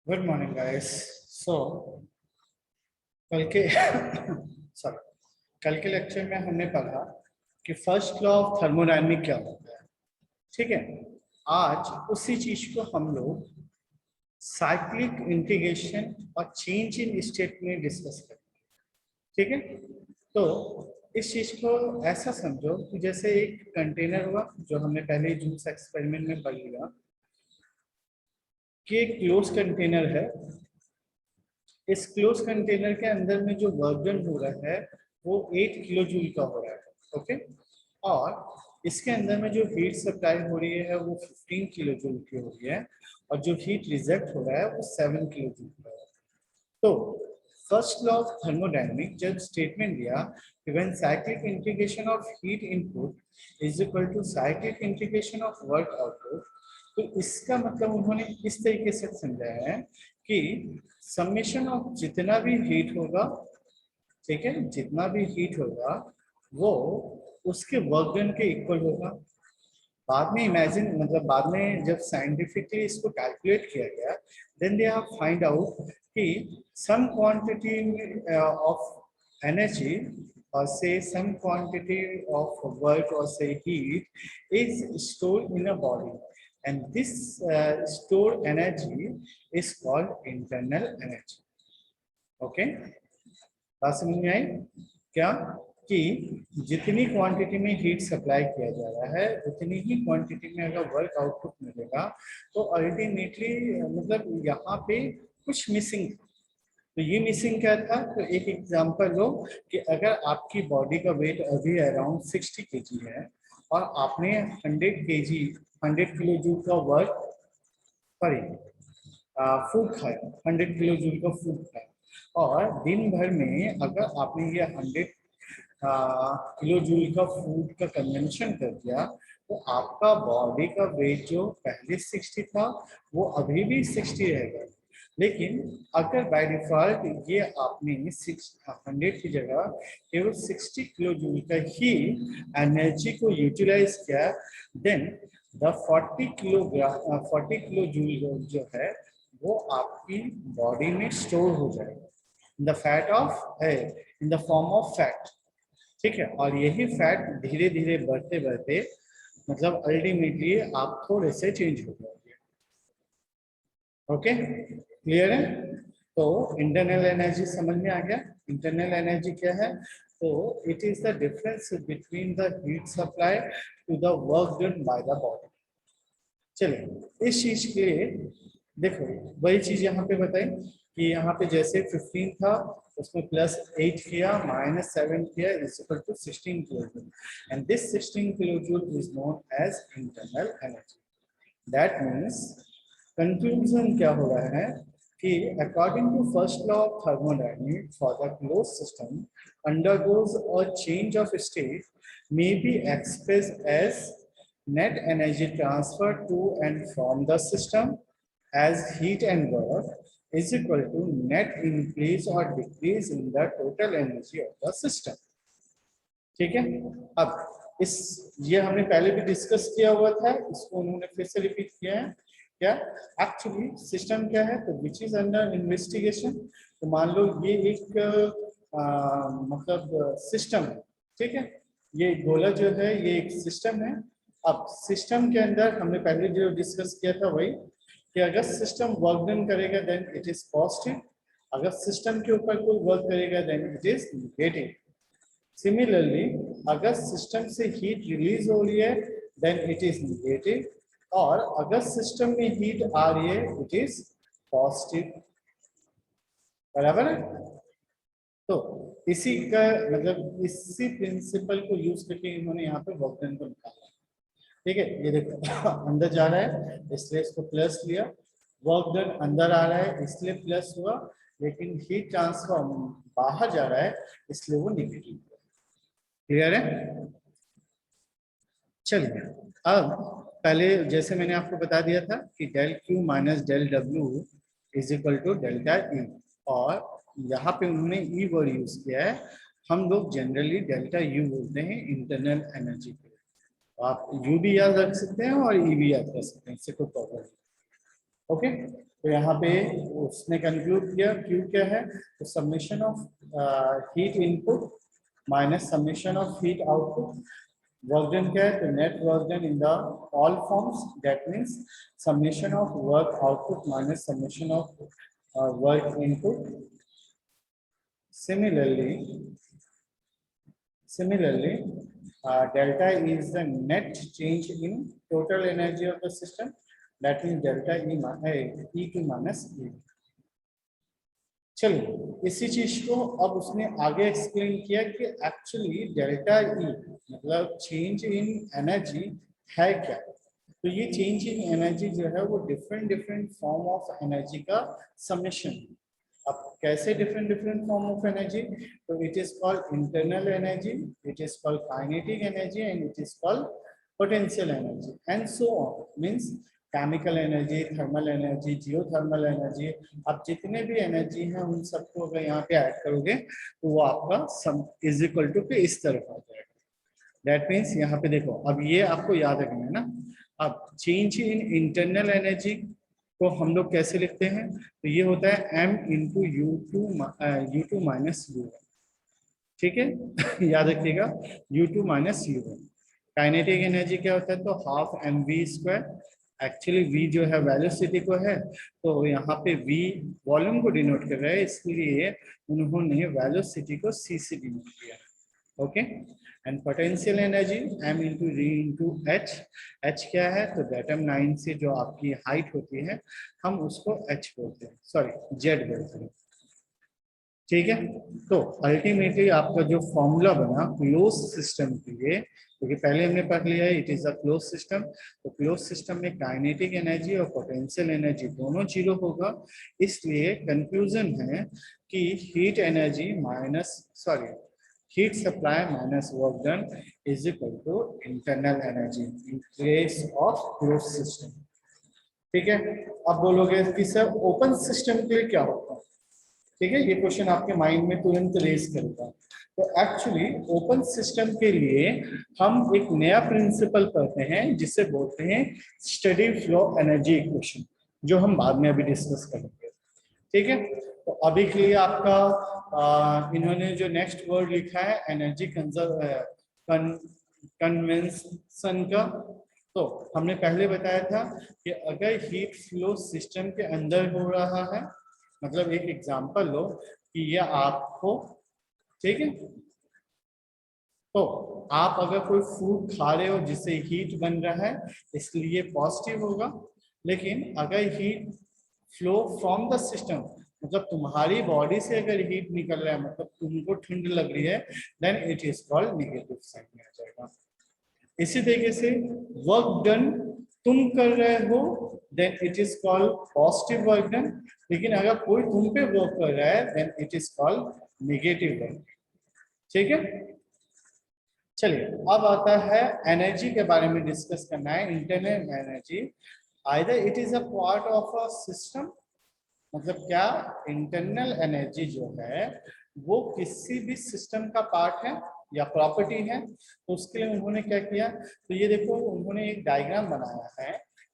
Good morning guys. सो कल के sorry कल के लेक्चर में हमने पढ़ा कि फर्स्ट लॉ ऑफ थर्मोडायनेमिक क्या होता है। ठीक है, आज उसी चीज को हम लोग साइक्लिक इंटीग्रेशन और चेंज इन स्टेट में डिस्कस करेंगे। ठीक है, तो इस चीज को ऐसा समझो कि जैसे एक कंटेनर हुआ, जो हमने पहले जूस एक्सपेरिमेंट में पढ़ लिया कि एक क्लोज कंटेनर है। इस क्लोज कंटेनर के अंदर में जो वर्क डन हो रहा है वो 8 किलो जूल का हो रहा है। ओके, और इसके अंदर में जो हीट सप्लाई हो रही है वो 15 किलो जूल की हो रही है, और जो हीट रिजेक्ट हो रहा है वो 7 किलो जूल का है। तो फर्स्ट लॉ ऑफ थर्मोडायनेमिक जब स्टेटमेंट दिया कि when cyclic integration of heat input is equal to cyclic integration of work output, तो इसका मतलब उन्होंने इस तरीके से समझाया है कि समेशन ऑफ जितना भी हीट होगा, ठीक है, जितना भी हीट होगा वो उसके वर्क डन के इक्वल होगा। बाद में इमेजिन मतलब बाद में जब साइंटिफिकली इसको कैलकुलेट किया गया, then they have find out कि some quantity of energy or say some quantity of work or say heat is stored in a body, and this stored energy is called internal energy. Okay, बात समझ में आई क्या? कि जितनी quantity में heat supply किया जा रहा है उतनी ही क्वांटिटी में अगर वर्क आउटपुट मिलेगा, तो अल्टीमेटली मतलब यहाँ पे कुछ मिसिंग था। तो ये मिसिंग क्या था? तो एक एग्जांपल लो कि अगर आपकी बॉडी का वेट अभी अराउंड 60 केजी है और आपने 100 केजी 100 किलो जूल का वर्क सॉरी फूड खाया, 100 किलो जूल का फूड खाया, और दिन भर में अगर आपने ये 100 किलो जूल का फूड का कंजम्पशन कर दिया, तो आपका बॉडी का वेट जो पहले 60 था वो अभी भी 60 रहेगा। लेकिन अगर बाय डिफॉल्ट ये आपने 100 की जगह केवल 60 किलो जूल का ही एनर्जी को यूटिलाइज किया, देन द 40 किलो जूल जो है वो आपकी बॉडी में स्टोर हो जाएगा in the form of fat. ठीक है, और यही फैट धीरे धीरे बढ़ते बढ़ते मतलब अल्टीमेटली आप थोड़े से चेंज हो जाएंगे। ओके, क्लियर है? तो इंटरनल एनर्जी समझ में आ गया। इंटरनल एनर्जी क्या है? तो it is the difference between the heat supply to the work done by the body. चलिए इस चीज के देखो वही चीज यहाँ पे बताई कि यहाँ पे जैसे 15 था उसमें +8 किया -7 किया is equal to 16 kilo joule, and this 16 kilo joule is known as internal energy. That means conclusion क्या हो रहा है कि according to first law of thermodynamics for the close system undergoes a change of state may be expressed as net energy transfer to and from the system as heat and work is equal to net increase or decrease in the total energy of the system. ठीक है, अब इस ये हमने पहले भी discuss किया हुआ था, इसको उन्होंने फिर से रिपीट किया है। क्या एक्चुअली सिस्टम क्या है? तो विच इज अंडर इन्वेस्टिगेशन। तो मान लो ये एक मतलब सिस्टम है, ठीक है, ये गोला जो है ये एक सिस्टम है। अब सिस्टम के अंदर हमने पहले जो डिस्कस किया था वही कि अगर सिस्टम वर्क डन करेगा देन इट इज पॉजिटिव, अगर सिस्टम के ऊपर कोई वर्क करेगा then it is negative. Similarly अगर सिस्टम से हीट रिलीज हो रही है देन इट इज नेगेटिव, और अगर सिस्टम में हीट आ रही है इट इज पॉजिटिव। बराबर है? तो इसी का मतलब इसी प्रिंसिपल को यूज करके इन्होंने यहाँ पे वर्क डन को निकाला। ठीक है, ये देखो अंदर जा रहा है इसलिए इसको प्लस लिया, वर्क डन अंदर आ रहा है इसलिए प्लस हुआ, लेकिन हीट ट्रांसफर बाहर जा रहा है इसलिए वो नेगेटिव हुआ। क्लियर है? चलिए अब पहले जैसे मैंने आपको बता दिया था कि del Q minus del W is equal to delta E, और यहाँ पे उन्होंने ई वर्ड यूज किया है। हम लोग जनरली डेल्टा यू बोलते हैं इंटरनल एनर्जी के। आप यू भी याद रख सकते हैं और ई भी याद कर सकते हैं, इससे कोई प्रॉब्लम नहीं। ओके, तो यहाँ पे उसने कंक्लूड किया क्यू क्या है, तो summation of heat input minus summation of heat output. Work done क्या है, तो net work done in the all forms, that means summation of work output minus summation of work input. Similarly, delta is the net change in total energy of the system. That means delta E2 minus E। चलो इसी चीज को अब उसने आगे explain किया कि actually delta E मतलब चेंज इन एनर्जी है क्या। तो ये चेंज इन एनर्जी जो है वो different different form of energy का समेशन। अब कैसे different different form of energy, तो it is called internal energy, it is called kinetic energy and it is called potential energy and so on. Means chemical energy, thermal energy, geothermal energy. अब जितने भी energy हैं उन सबको अगर यहाँ पे ऐड करोगे तो वो आपका सम इज इक्वल टू पे इस तरफ आ जाएगा। दैट मीन्स यहाँ पे देखो, अब ये आपको याद रखना है ना। अब चेंज इन इंटरनल एनर्जी को हम लोग कैसे लिखते हैं, तो ये होता है m into U2 minus U1। ठीक है याद रखिएगा U2 minus U1। Kinetic energy क्या होता है, तो हाफ mv²। एक्चुअली v जो है वेलोसिटी को है, तो यहाँ पे v वॉल्यूम को डिनोट कर रहा है, इसलिए उन्होंने वेलोसिटी को c से डिनोट किया। Okay, and potential energy m into री इंटू एच। एच क्या है, तो डेटम 9 से जो आपकी हाइट होती है हम उसको h बोलते हैं, सॉरी z बोलते हैं। ठीक है, तो अल्टीमेटली आपका जो फॉर्मूला बना क्लोज सिस्टम के लिए, क्योंकि पहले हमने पढ़ लिया है it is a close system, तो क्लोज सिस्टम में काइनेटिक एनर्जी और पोटेंशियल एनर्जी दोनों जीरो होगा। इसलिए कंक्लूजन है कि heat energy minus sorry heat supply minus work done is equal to internal energy in case of close system. ठीक है, अब बोलोगे कि सर ओपन सिस्टम के लिए क्या होता है। ठीक है, ये क्वेश्चन आपके माइंड में तुरंत रेज करेगा। तो एक्चुअली ओपन सिस्टम के लिए हम एक नया प्रिंसिपल पढ़ते हैं जिसे बोलते हैं स्टेडी फ्लो एनर्जी इक्वेशन, जो हम बाद में अभी डिस्कस करेंगे। ठीक है, तो अभी के लिए आपका इन्होंने जो नेक्स्ट वर्ड लिखा है एनर्जी कन्वेंशन का, तो हमने पहले बताया था कि अगर हीट फ्लो सिस्टम के अंदर हो रहा है, मतलब एक एग्जांपल लो कि ये आपको, ठीक है, तो आप अगर कोई फूड खा रहे हो जिससे हीट बन रहा है इसलिए पॉजिटिव होगा, लेकिन अगर heat flow from the system मतलब तुम्हारी बॉडी से अगर हीट निकल रहा है मतलब तुमको ठंड लग रही है, then it is called negative sign में आ जाएगा। इसी तरीके से वर्क डन तुम कर रहे हो then it is called positive work done, लेकिन अगर कोई तुम पे वर्क कर रहा है then it is called negative work. ठीक है, चलिए अब आता है एनर्जी के बारे में डिस्कस करना है। Internal energy either it is a part of a system, मतलब क्या इंटरनल एनर्जी जो है वो किसी भी सिस्टम का पार्ट है या प्रॉपर्टी है। तो उसके लिए उन्होंने क्या किया, तो ये देखो उन्होंने एक डायग्राम बनाया है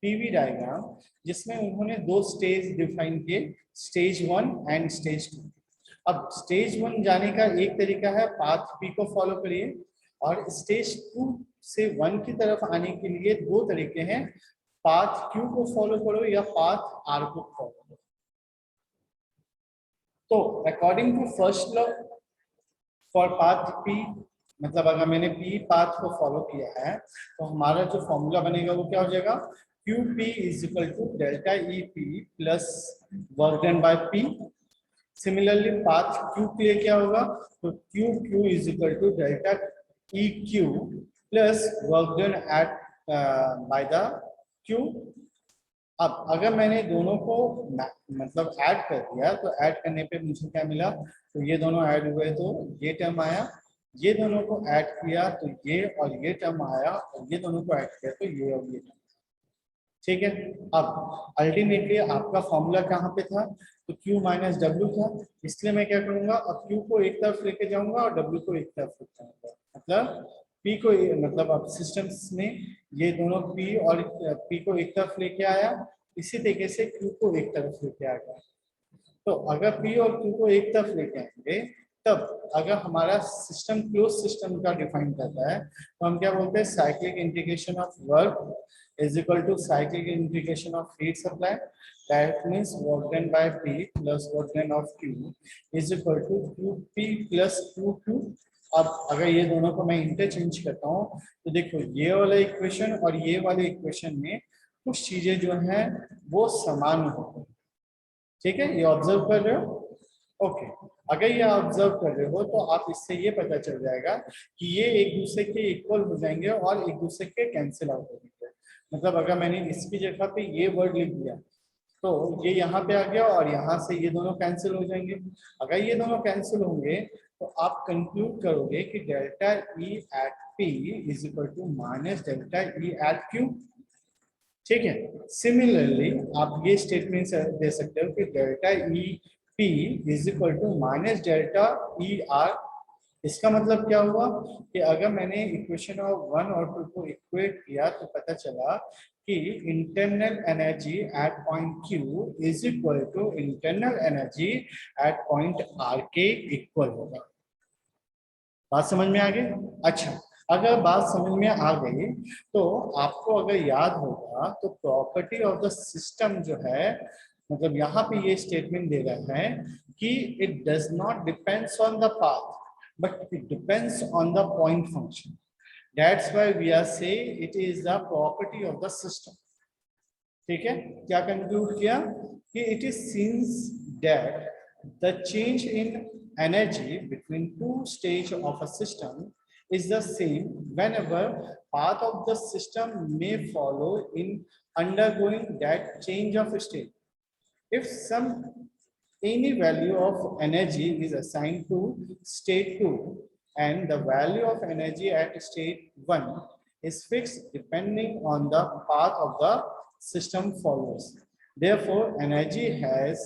पीवी डायग्राम, जिसमें उन्होंने दो स्टेज डिफाइन किए, स्टेज 1 एंड स्टेज 2। अब स्टेज 1 जाने का एक तरीका है पाथ पी को फॉलो करिए, और स्टेज 2 से 1 की तरफ आने के लिए दो तरीके हैं, पाथ क्यू को फॉलो करो या पाथ आर को फॉलो करो। तो according to first law for path P, मतलब अगर मैंने पी पाथ को फॉलो किया है तो हमारा जो फॉर्मूला बनेगा वो क्या हो जाएगा, Q P is equal to delta E P plus work done by P. Similarly path Q के लिए क्या होगा, तो Q Q is equal to delta E Q plus work done at by the Q. अब अगर मैंने दोनों को मतलब ऐड कर दिया तो ऐड करने पे मुझे क्या मिला, तो ये दोनों ऐड हुए तो ये टर्म आया, ये दोनों को ऐड किया तो ये और ये टर्म आया, और ये दोनों को ऐड किया तो ये और ये टर्म। ठीक है, अब अल्टीमेटली आपका फॉर्मूला कहाँ पे था, तो Q माइनस डब्ल्यू था, इसलिए मैं क्या करूंगा, अब Q को एक तरफ लेके जाऊंगा और W को एक तरफ लेके जाऊंगा, मतलब P को मतलब अब सिस्टम्स में ये दोनों P और P को एक तरफ लेके आया इसी तरीके से Q को एक तरफ लेके आ गया। तो अगर P और Q को एक तरफ लेके आएंगे, तब अगर हमारा सिस्टम क्लोज सिस्टम का डिफाइन करता है तो हम क्या बोलते हैं, cyclic integration of work is equal to cyclic integration of heat supply, that means work done by P plus work done of Q is equal to QP plus QQ। अब अगर ये दोनों को मैं इंटरचेंज करता हूँ तो देखो ये वाला इक्वेशन और ये वाले इक्वेशन में कुछ चीजें जो हैं वो समान होती हैं। ठीक है, ये ऑब्जर्व कर रहे हो? ओके, अगर ये ऑब्जर्व कर रहे हो तो आप इससे ये पता चल जाएगा कि ये एक दूसरे के इक्वल हो जाएंगे और एक दूसरे के कैंसिल आउट हो जाएंगे। मतलब अगर मैंने इसकी जगह पे ये वर्ड लिख दिया तो ये यहाँ पे आ गया और यहाँ से ये दोनों कैंसिल हो जाएंगे। अगर ये दोनों कैंसिल होंगे तो आप कंक्लूड करोगे कि delta E at P is equal to minus delta E at Q. ठीक है, सिमिलरली आप ये स्टेटमेंट दे सकते हो कि delta E P is equal to minus delta E R. इसका मतलब क्या हुआ कि अगर मैंने इक्वेशन ऑफ 1 और 2 को इक्वेट किया तो पता चला कि internal energy at point Q is equal to internal energy at point R के इक्वल होगा। बात समझ में आ गई? अच्छा, अगर बात समझ में आ गई तो आपको अगर याद होगा तो प्रॉपर्टी ऑफ द सिस्टम जो है, मतलब यहाँ पे ये स्टेटमेंट दे रहा है कि it does not depends on the path but it depends on the point function. That's why we are say it is the property of the system. ठीक है, क्या कंक्लूड किया कि it is since that the change in energy between two stages of a system is the same whenever path of the system may follow in undergoing that change of state. If any value of energy is assigned to state 2 and the value of energy at state 1 is fixed depending on the path of the system follows. Therefore, energy has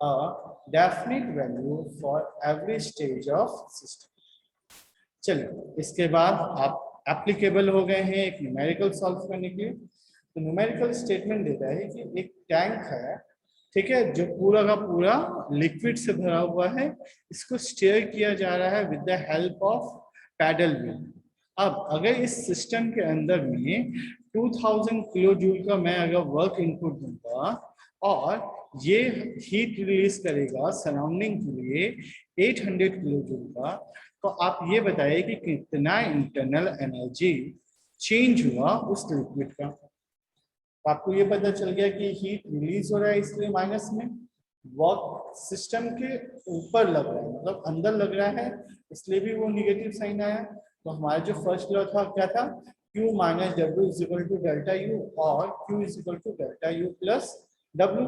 a definite value for every stage of system. चलिए, इसके बाद आप applicable हो गए हैं एक numerical solve करने के लिए। तो न्यूमेरिकल स्टेटमेंट देता है कि एक टैंक है, ठीक है, जो पूरा का पूरा लिक्विड से भरा हुआ है, इसको स्टीयर किया जा रहा है with the help of paddle wheel. अब अगर इस सिस्टम के अंदर में 2000 किलो जूल का मैं अगर वर्क इनपुट दूंगा और ये हीट रिलीज करेगा सराउंडिंग के लिए 800 किलो जूल का, तो आप ये बताइए कि कितना इंटरनल एनर्जी चेंज हुआ उस लिक्विड का। तो आपको ये पता चल गया कि हीट रिलीज हो रहा है इसलिए माइनस में, वर्क सिस्टम के ऊपर लग रहा है मतलब अंदर लग रहा है इसलिए भी वो निगेटिव साइन आया। तो हमारा जो फर्स्ट लॉ था क्या था, Q minus W is equal to delta U और Q is equal to delta U plus W.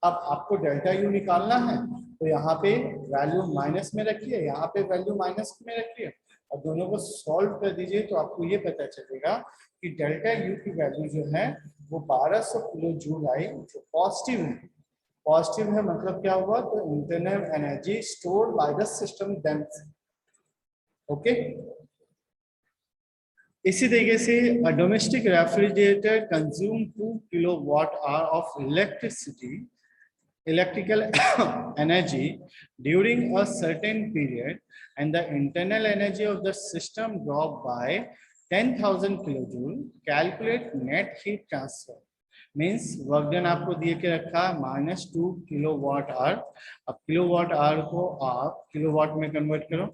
अब आपको डेल्टा यू निकालना है तो यहाँ पे वैल्यू माइनस में रखिए, यहाँ पे वैल्यू माइनस में रखिए और दोनों को सॉल्व कर दीजिए तो आपको ये पता चलेगा कि डेल्टा यू की वैल्यू जो है वो 1200 किलो जूल आई, जो पॉजिटिव है। पॉजिटिव है मतलब क्या हुआ, तो internal energy stored by the system देम्स। ओके, इसी तरीके से a domestic refrigerator consume 2 kilowatt hour of electrical energy during a certain period and the internal energy of the system dropped by 10,000 kilojoule. Calculate net heat transfer. Means work done आपको दिए के रखा -2 kilowatt our. अब kilowatt hour को आप kilowatt में convert करो,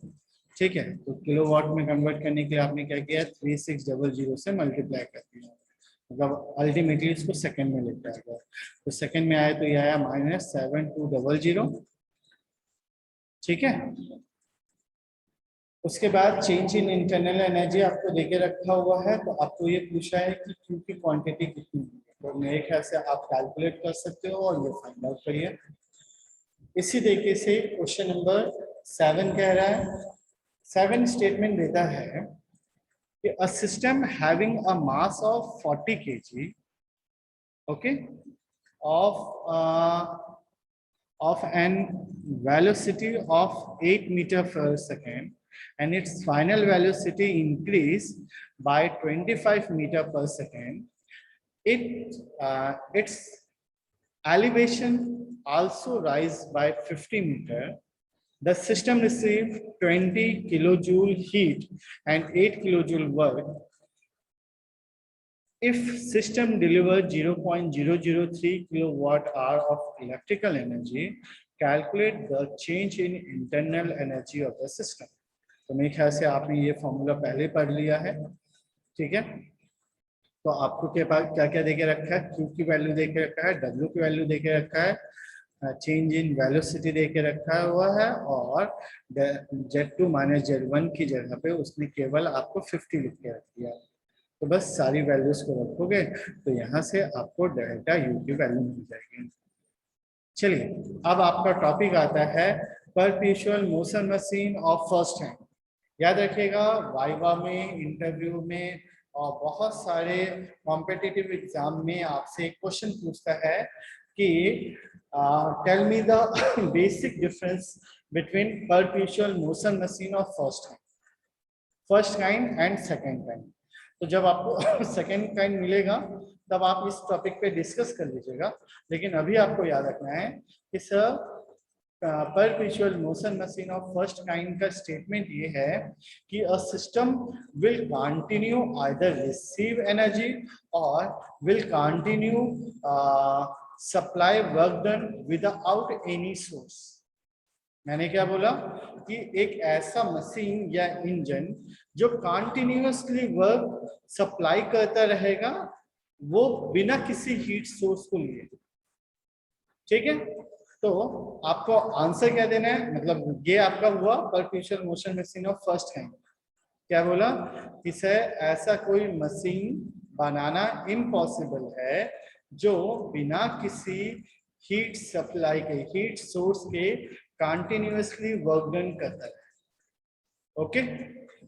ठीक है, तो किलोवाट में कन्वर्ट करने के लिए आपने क्या किया, 3600 से मल्टीप्लाई कर दिया, मतलब अल्टीमेटली इसको सेकंड में लिखा है। तो सेकंड में आया तो ये आया -7200। ठीक है, उसके बाद चेंज इन इंटरनल एनर्जी आपको देके रखा हुआ है, तो आपको ये पूछा है कि Q की क्वांटिटी कितनी है, तो मेरे ख्याल से आप कैलकुलेट कर सकते हो और ये फाइंड आउट करिए। इसी तरीके से क्वेश्चन नंबर 7 कह रहा है, 7 स्टेटमेंट देता है कि a system having a mass of 40 kg, okay, of an velocity of 8 meter per second and its final velocity increase by 25 meter per second, its elevation also rise by 50 meter. The system receives 20 kilojoule heat and 8 kilojoule work. If system delivers 0.003 kilowatt hour of electrical energy, calculate the change in internal energy of the system. तो मेरे ख्याल से आपने ये formula पहले पढ़ लिया है, ठीक है। तो आपको के पास क्या क्या देके रखा है, Q की वैल्यू देके रखा है, W की वैल्यू देके रखा है, चेंज इन वेलोसिटी देके रखा हुआ है, और Z2 माइनस Z1 की जगह पे उसने केवल आपको 50 लिख के रख दिया। तो बस सारी वैल्यूज को रखोगे तो यहाँ से आपको डेल्टा U की वैल्यू मिल जाएगी। चलिए अब आपका टॉपिक आता है perpetual motion machine of first hand. याद रखिएगा वाइवा में, इंटरव्यू में और बहुत सारे कॉम्पिटिटिव एग्जाम में आपसे एक क्वेश्चन पूछता है कि tell me the basic difference between perpetual motion machine of first kind and second kind. तो जब आपको सेकंड काइंड मिलेगा तब आप इस टॉपिक पे डिस्कस कर लीजिएगा, लेकिन अभी आपको याद रखना है कि sir perpetual motion machine of first kind का स्टेटमेंट ये है कि a system will continue either receive energy और will continue supply work done without any source. मैंने क्या बोला कि एक ऐसा मशीन या इंजन जो कंटिन्यूअसली वर्क सप्लाई करता रहेगा, वो बिना किसी हीट सोर्स को लिए, ठीक है। तो आपको आंसर क्या देना है, मतलब ये आपका हुआ perpetual motion machine of first kind. क्या बोला कि सर ऐसा कोई मशीन बनाना इम्पॉसिबल है जो बिना किसी हीट सप्लाई के, हीट सोर्स के कंटिन्यूअसली वर्क डन करता है। ओके,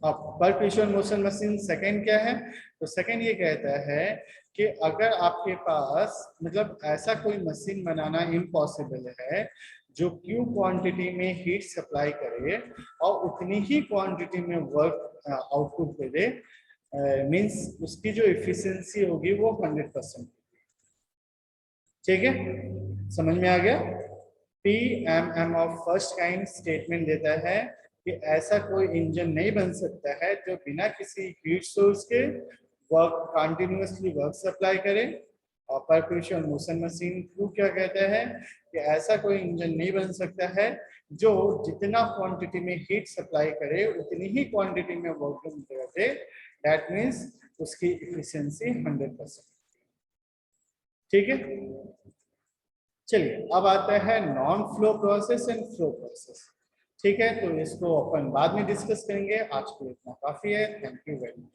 अब परपेचुअल मोशन मशीन सेकंड क्या है, तो सेकंड ये कहता है कि अगर आपके पास मतलब ऐसा कोई मशीन बनाना इम्पॉसिबल है जो क्यू क्वांटिटी में हीट सप्लाई करे और उतनी ही क्वांटिटी में वर्क आउटपुट दे दे, मींस उसकी जो एफिशिएंसी होगी वो 100%। ठीक है, समझ में आ गया। PMM of first kind statement देता है कि ऐसा कोई इंजन नहीं बन सकता है जो बिना किसी हीट सोर्स के वर्क कंटिन्यूअसली वर्क सप्लाई करे। और परपेचुअल मोशन मशीन को क्या कहता है कि ऐसा कोई इंजन नहीं बन सकता है जो जितना क्वांटिटी में हीट सप्लाई करे उतनी ही क्वांटिटी में वर्क डन करे, दैट मींस उसकी एफिशिएंसी 100%। ठीक है, चलिए अब आता है non flow process and flow process. ठीक है, तो इसको अपन बाद में डिस्कस करेंगे, आज के लिए इतना काफी है। Thank you very much.